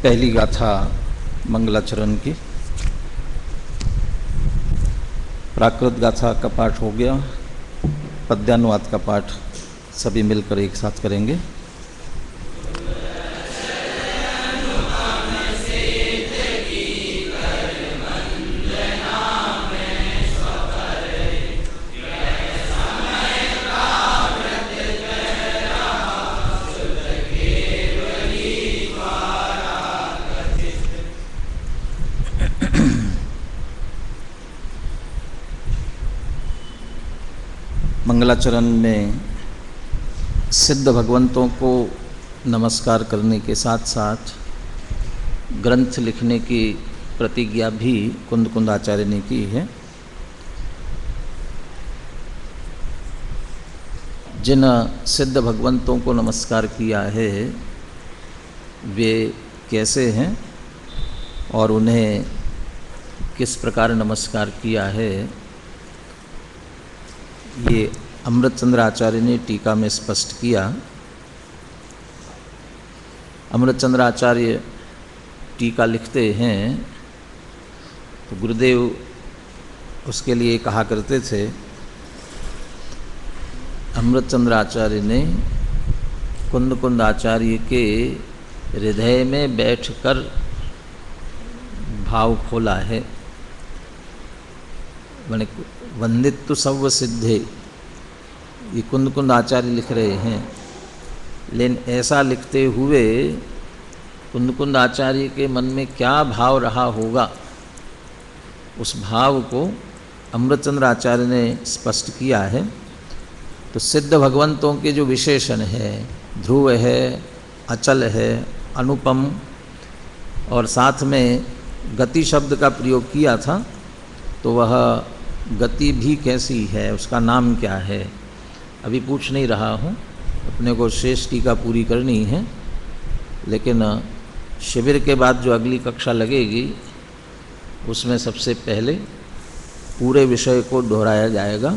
पहली गाथा मंगलाचरण की। प्राकृत गाथा का पाठ हो गया, पद्यानुवाद का पाठ सभी मिलकर एक साथ करेंगे। मंगलाचरण में सिद्ध भगवंतों को नमस्कार करने के साथ साथ ग्रंथ लिखने की प्रतिज्ञा भी कुंद कुंद आचार्य ने की है। जिन सिद्ध भगवंतों को नमस्कार किया है वे कैसे हैं और उन्हें किस प्रकार नमस्कार किया है, ये अमृतचंद्र आचार्य ने टीका में स्पष्ट किया। अमृतचंद्र आचार्य टीका लिखते हैं तो गुरुदेव उसके लिए कहा करते थे, अमृतचंद्र आचार्य ने कुंद कुंद आचार्य के हृदय में बैठकर भाव खोला है। मैंने वंदित्व सव सिद्धे, ये कुंद कुंद आचार्य लिख रहे हैं, लेकिन ऐसा लिखते हुए कुंद कुंद आचार्य के मन में क्या भाव रहा होगा, उस भाव को अमृतचंद्र आचार्य ने स्पष्ट किया है। तो सिद्ध भगवंतों के जो विशेषण है, ध्रुव है, अचल है, अनुपम, और साथ में गति शब्द का प्रयोग किया था, तो वह गति भी कैसी है, उसका नाम क्या है, अभी पूछ नहीं रहा हूँ, अपने को शेष टीका पूरी करनी है। लेकिन शिविर के बाद जो अगली कक्षा लगेगी उसमें सबसे पहले पूरे विषय को दोहराया जाएगा।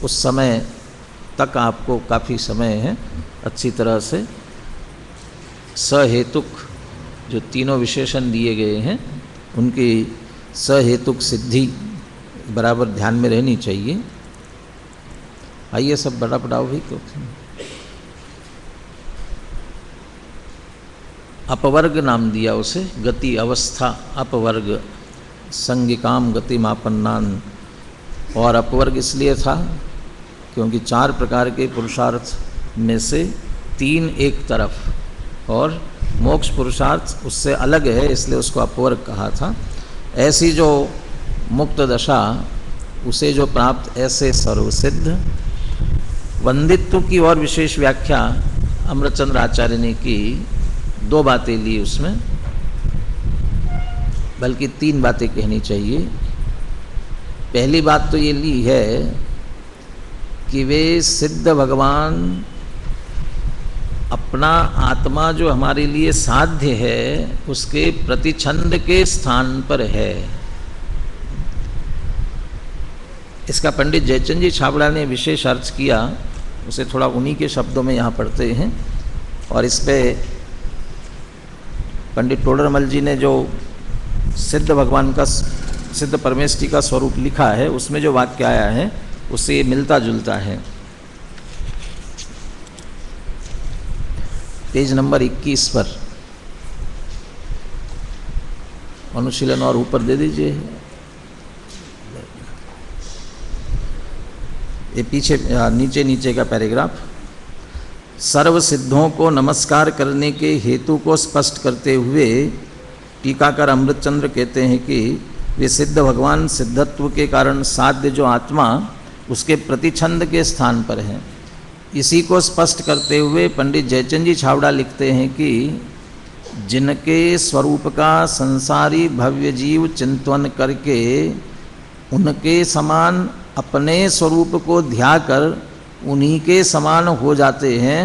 उस समय तक आपको काफ़ी समय है अच्छी तरह से सहेतुक जो तीनों विशेषण दिए गए हैं उनकी सहेतुक सिद्धि बराबर ध्यान में रहनी चाहिए। आइए सब बड़ा पढ़ाओ भी क्यों। अपवर्ग नाम दिया उसे, गति अवस्था अपवर्ग, संगिकाम गति मापन्नान। और अपवर्ग इसलिए था क्योंकि 4 प्रकार के पुरुषार्थ में से 3 एक तरफ और मोक्ष पुरुषार्थ उससे अलग है, इसलिए उसको अपवर्ग कहा था। ऐसी जो मुक्त दशा उसे जो प्राप्त ऐसे सर्वसिद्ध। वंदित्व की और विशेष व्याख्या अमृतचंद्र आचार्य ने की, 2 बातें ली उसमें, बल्कि 3 बातें कहनी चाहिए। पहली बात तो ये ली है कि वे सिद्ध भगवान अपना आत्मा जो हमारे लिए साध्य है उसके प्रतिछंद के स्थान पर है। इसका पंडित जयचंद जी छाबड़ा ने विशेष अर्थ किया, उसे थोड़ा उन्हीं के शब्दों में यहाँ पढ़ते हैं। और इस पे पंडित टोडरमल जी ने जो सिद्ध भगवान का, सिद्ध परमेष्ठी का स्वरूप लिखा है उसमें जो वाक्य आया है उससे ये मिलता जुलता है। पेज नंबर 21 पर अनुशीलन और ऊपर दे दीजिए, ये पीछे नीचे नीचे का पैराग्राफ। सर्व सिद्धों को नमस्कार करने के हेतु को स्पष्ट करते हुए टीकाकार अमृतचंद्र कहते हैं कि वे सिद्ध भगवान सिद्धत्व के कारण साध्य जो आत्मा उसके प्रतिछंद के स्थान पर है। इसी को स्पष्ट करते हुए पंडित जयचंद जी छाबड़ा लिखते हैं कि जिनके स्वरूप का संसारी भव्य जीव चिंतन करके उनके समान अपने स्वरूप को ध्याकर उन्हीं के समान हो जाते हैं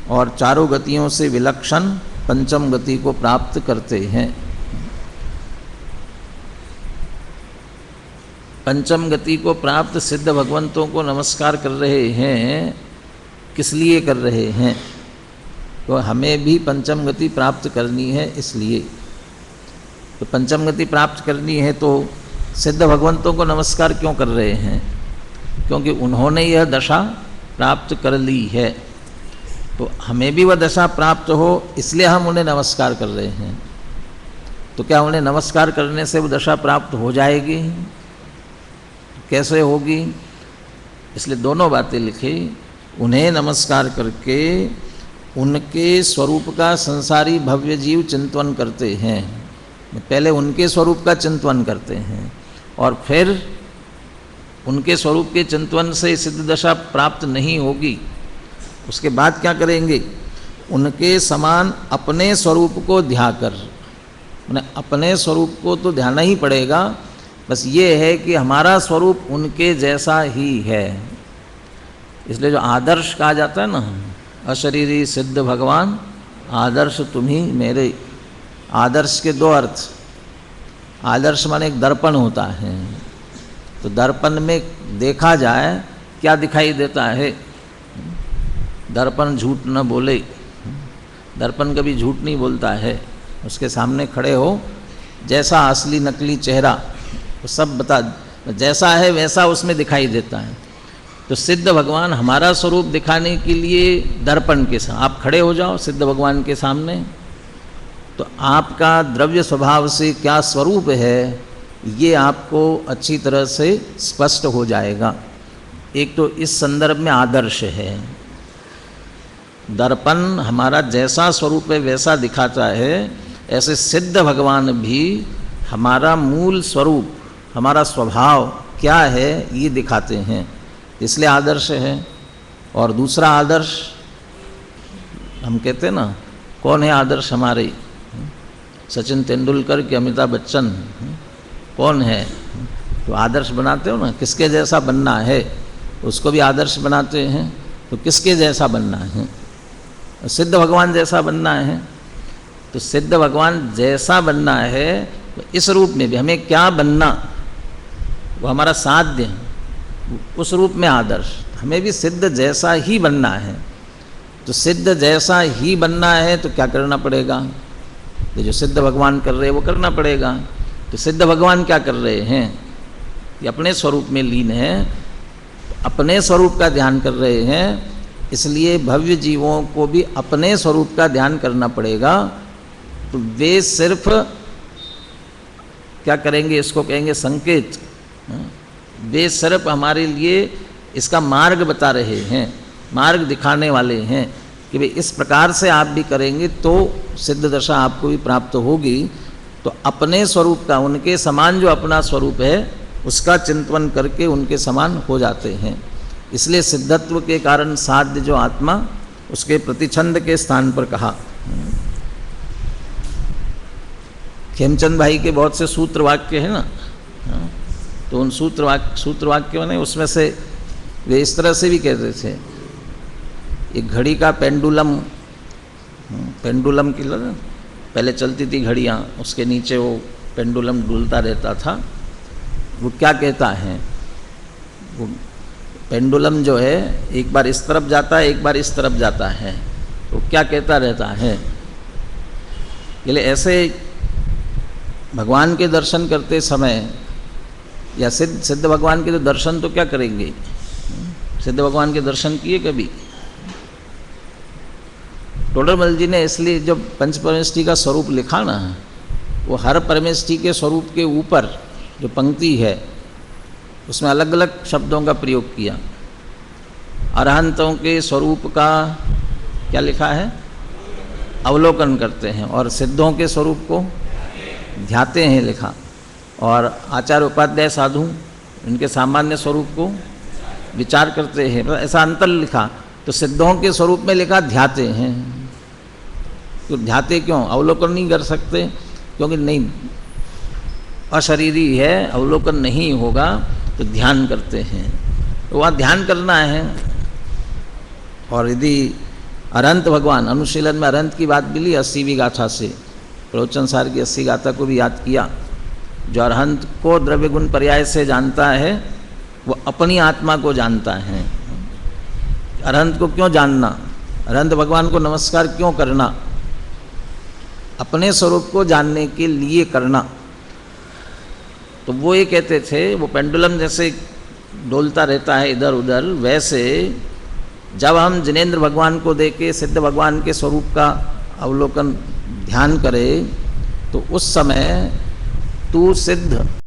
और चारों गतियों से विलक्षण पंचम गति को प्राप्त करते हैं। पंचम गति को प्राप्त सिद्ध भगवंतों को नमस्कार कर रहे हैं, किस लिए कर रहे हैं? तो हमें भी पंचम गति प्राप्त करनी है, इसलिए तो पंचम गति प्राप्त करनी है तो सिद्ध भगवंतों को नमस्कार क्यों कर रहे हैं? क्योंकि उन्होंने यह दशा प्राप्त कर ली है, तो हमें भी वह दशा प्राप्त हो इसलिए हम उन्हें नमस्कार कर रहे हैं। तो क्या उन्हें नमस्कार करने से वो दशा प्राप्त हो जाएगी? कैसे होगी? इसलिए दोनों बातें लिखी। उन्हें नमस्कार करके उनके स्वरूप का संसारी भव्य जीव चिंतन करते हैं। पहले उनके स्वरूप का चिंतन करते हैं और फिर उनके स्वरूप के चिंतन से सिद्ध दशा प्राप्त नहीं होगी। उसके बाद क्या करेंगे? उनके समान अपने स्वरूप को ध्याकर, मैंने अपने स्वरूप को तो ध्याना ही पड़ेगा, बस ये है कि हमारा स्वरूप उनके जैसा ही है। इसलिए जो आदर्श कहा जाता है ना, अशरीरी सिद्ध भगवान आदर्श तुम्ही मेरे। आदर्श के दो अर्थ। आदर्श माने एक दर्पण होता है, तो दर्पण में देखा जाए क्या दिखाई देता है। दर्पण झूठ न बोले, दर्पण कभी झूठ नहीं बोलता है। उसके सामने खड़े हो, जैसा असली नकली चेहरा वो सब बता, जैसा है वैसा उसमें दिखाई देता है। तो सिद्ध भगवान हमारा स्वरूप दिखाने के लिए दर्पण के साथ आप खड़े हो जाओ सिद्ध भगवान के सामने, तो आपका द्रव्य स्वभाव से क्या स्वरूप है ये आपको अच्छी तरह से स्पष्ट हो जाएगा। एक तो इस संदर्भ में आदर्श है, दर्पण हमारा जैसा स्वरूप है वैसा दिखाता है, ऐसे सिद्ध भगवान भी हमारा मूल स्वरूप, हमारा स्वभाव क्या है ये दिखाते हैं, इसलिए आदर्श है। और दूसरा आदर्श हम कहते हैं ना, कौन है आदर्श हमारे? सचिन तेंदुलकर कि अमिताभ बच्चन? कौन है? तो आदर्श बनाते हो ना, किसके जैसा बनना है उसको भी आदर्श बनाते हैं। तो किसके जैसा बनना है? सिद्ध भगवान जैसा बनना है। तो सिद्ध भगवान जैसा बनना है तो इस रूप में भी हमें क्या बनना, वो हमारा साध्य, उस रूप में आदर्श। हमें भी सिद्ध जैसा ही बनना है। तो सिद्ध जैसा ही बनना है तो क्या करना पड़ेगा? ये जो सिद्ध भगवान कर रहे हैं वो करना पड़ेगा। तो सिद्ध भगवान क्या कर रहे हैं? ये अपने स्वरूप में लीन है, अपने स्वरूप का ध्यान कर रहे हैं। इसलिए भव्य जीवों को भी अपने स्वरूप का ध्यान करना पड़ेगा। तो वे सिर्फ क्या करेंगे? इसको कहेंगे संकेत। वे सिर्फ हमारे लिए इसका मार्ग बता रहे हैं, मार्ग दिखाने वाले हैं कि भाई इस प्रकार से आप भी करेंगे तो सिद्ध दशा आपको भी प्राप्त होगी। तो अपने स्वरूप का, उनके समान जो अपना स्वरूप है उसका चिंतन करके उनके समान हो जाते हैं। इसलिए सिद्धत्व के कारण साध्य जो आत्मा, उसके प्रतिछंद के स्थान पर कहा। खेमचंद भाई के बहुत से सूत्र वाक्य हैं ना, तो उन सूत्र वाक्यों ने उसमें से वे इस तरह से भी कहते थे, एक घड़ी का पेंडुलम की पहले चलती थी घड़ियाँ, उसके नीचे वो पेंडुलम डुलता रहता था। वो क्या कहता है? वो पेंडुलम जो है एक बार इस तरफ जाता है, एक बार इस तरफ जाता है। वो क्या कहता रहता है? इसलिए ऐसे भगवान के दर्शन करते समय या सिद्ध भगवान के तो दर्शन तो क्या करेंगे? सिद्ध भगवान के दर्शन किए कभी? टोडरमल जी ने इसलिए जब पंच परमेष्ठी का स्वरूप लिखा ना, वो हर परमेष्ठी के स्वरूप के ऊपर जो पंक्ति है उसमें अलग अलग शब्दों का प्रयोग किया। अरहंतों के स्वरूप का क्या लिखा है? अवलोकन करते हैं। और सिद्धों के स्वरूप को ध्याते हैं लिखा। और आचार्य उपाध्याय साधु इनके सामान्य स्वरूप को विचार करते हैं, ऐसा अंतर लिखा। तो सिद्धों के स्वरूप में लिखा ध्याते हैं। तो ध्याते क्यों? अवलोकन नहीं कर सकते? क्योंकि नहीं, अशरीरी है, अवलोकन नहीं होगा, तो ध्यान करते हैं। तो वहाँ ध्यान करना है। और यदि अरंत भगवान, अनुशीलन में अरंत की बात मिली 80वीं गाथा से, प्रवचन सार की 80 गाथा को भी याद किया। जो अरहंत को द्रव्य गुण पर्याय से जानता है वो अपनी आत्मा को जानता है। अरहंत को क्यों जानना? अरहंत भगवान को नमस्कार क्यों करना? अपने स्वरूप को जानने के लिए करना। तो वो ये कहते थे, वो पेंडुलम जैसे डोलता रहता है इधर उधर, वैसे जब हम जिनेंद्र भगवान को देके सिद्ध भगवान के स्वरूप का अवलोकन ध्यान करें तो उस समय तू सिद्ध